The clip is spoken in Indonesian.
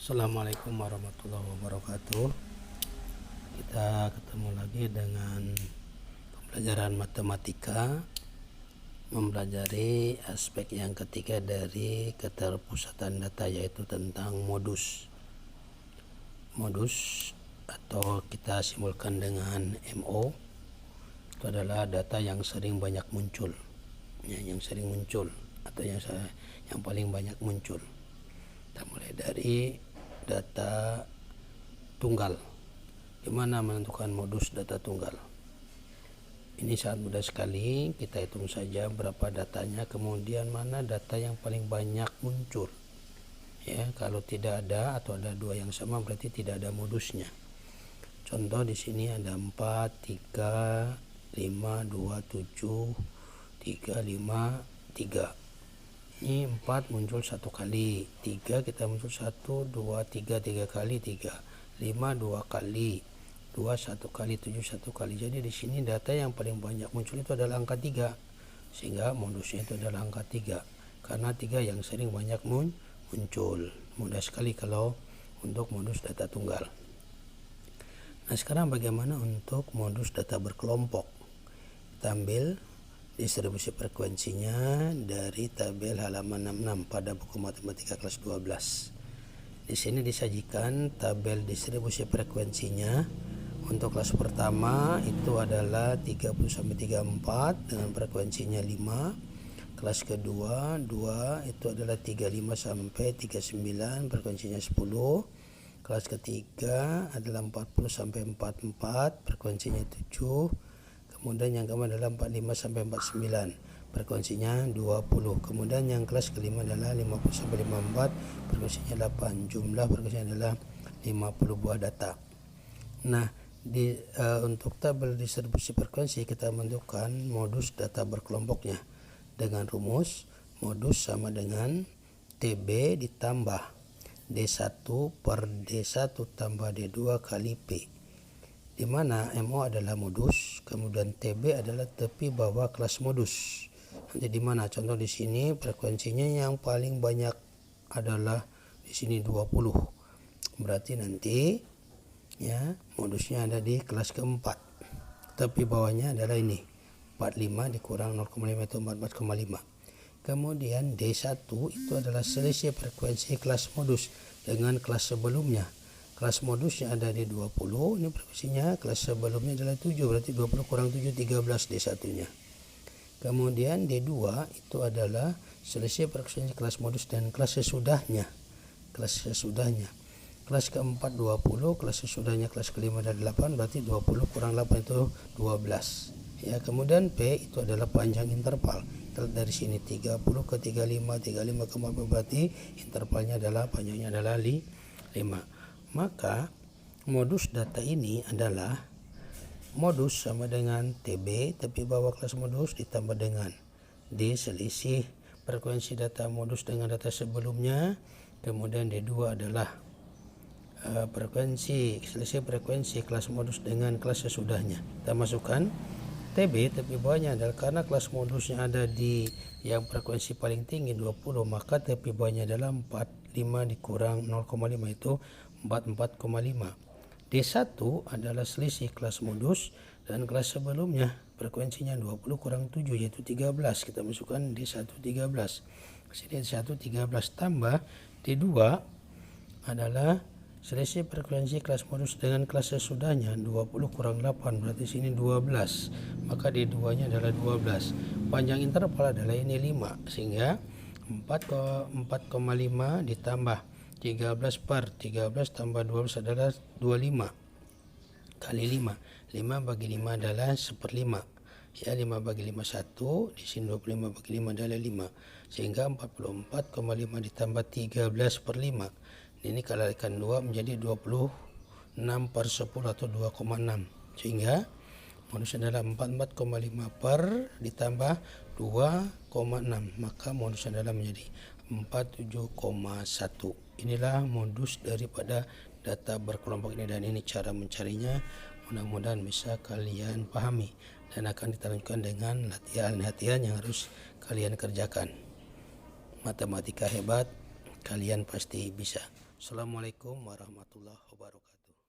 Assalamualaikum warahmatullahi wabarakatuh. Kita ketemu lagi dengan pembelajaran matematika, mempelajari aspek yang ketiga dari keterpusatan data, yaitu tentang modus atau kita simulkan dengan MO. Itu adalah data yang sering banyak muncul, yang sering muncul atau yang paling banyak muncul. Kita mulai dari data tunggal. Gimana menentukan modus data tunggal? Ini sangat mudah sekali. Kita hitung saja berapa datanya, kemudian mana data yang paling banyak muncul. Ya, kalau tidak ada atau ada dua yang sama berarti tidak ada modusnya. Contoh di sini ada 4, 3, 5, 2, 7, 3, 5, 3. Ini 4 muncul satu kali, 3 kita muncul 1, 2, 3 kali, 3, 5 2 kali, 2 1 kali, 7 1 kali. Jadi di sini data yang paling banyak muncul itu adalah angka 3, sehingga modusnya itu adalah angka 3 karena 3 yang sering banyak muncul. Mudah sekali kalau untuk modus data tunggal. Nah, sekarang bagaimana untuk modus data berkelompok? Kita ambil distribusi frekuensinya dari tabel halaman 66 pada buku matematika kelas 12. Di sini disajikan tabel distribusi frekuensinya. Untuk kelas pertama itu adalah 30 sampai 34 dengan frekuensinya 5. Kelas kedua 2 itu adalah 35 sampai 39 frekuensinya 10. Kelas ketiga adalah 40 sampai 44 frekuensinya 7. Kemudian yang keempat adalah 45 sampai 49 frekuensinya 20. Kemudian yang kelas kelima adalah 50 sampai 54 frekuensinya 8. Jumlah frekuensinya adalah 50 buah data. Nah, untuk tabel distribusi frekuensi kita menentukan modus data berkelompoknya dengan rumus modus sama dengan TB ditambah D1 per D1 tambah D2 kali P, di mana MO adalah modus, kemudian TB adalah tepi bawah kelas modus. Nanti di mana? Contoh di sini frekuensinya yang paling banyak adalah di sini 20. Berarti nanti ya modusnya ada di kelas keempat. Tepi bawahnya adalah ini 45 dikurang 0,5 itu 44,5. Kemudian D1 itu adalah selisih frekuensi kelas modus dengan kelas sebelumnya. Kelas modusnya ada di 20, ini frekuensinya, kelas sebelumnya adalah 7, berarti 20 kurang 7, 13 D1-nya. Kemudian D2 itu adalah selisih frekuensi kelas modus dan kelas sesudahnya. Kelas keempat 20, kelas sesudahnya kelas kelima adalah 8, berarti 20 kurang 8 itu 12. Ya, kemudian P itu adalah panjang interval. Dari sini 30 ke 35, 35 ke 40, berarti intervalnya adalah panjangnya adalah 5. Maka modus data ini adalah modus sama dengan TB tepi bawah kelas modus ditambah dengan D selisih frekuensi data modus dengan data sebelumnya. Kemudian D2 adalah selisih frekuensi kelas modus dengan kelas sesudahnya. Kita masukkan TB tepi bawahnya adalah karena kelas modusnya ada di yang frekuensi paling tinggi 20, maka tepi bawahnya adalah 45 dikurang 0,5 itu 44,5. D1 adalah selisih kelas modus dan kelas sebelumnya, frekuensinya 20 kurang 7 yaitu 13. Kita masukkan D1 13. Sini D1 13 tambah D2 adalah selisih frekuensi kelas modus dengan kelas sesudahnya 20 kurang 8, berarti sini 12. Maka D2-nya adalah 12. Panjang interval adalah ini 5, sehingga 4,5 ditambah 13 per 13 tambah 12 adalah 25 kali 5. 5 bagi 5 adalah 1/5. Ya, 5 bagi 5 1, di sini 25 bagi 5 adalah 5. Sehingga 44,5 ditambah 13 per 5. Ini kalikan 2 menjadi 26 per 10 atau 2,6. Sehingga modusnya adalah 44,5 per ditambah 2,6. Maka modusnya adalah menjadi 47,1. Inilah modus daripada data berkelompok ini dan ini cara mencarinya. Mudah-mudahan bisa kalian pahami dan akan dilanjutkan dengan latihan-latihan yang harus kalian kerjakan. Matematika hebat kalian pasti bisa. Assalamualaikum warahmatullahi wabarakatuh.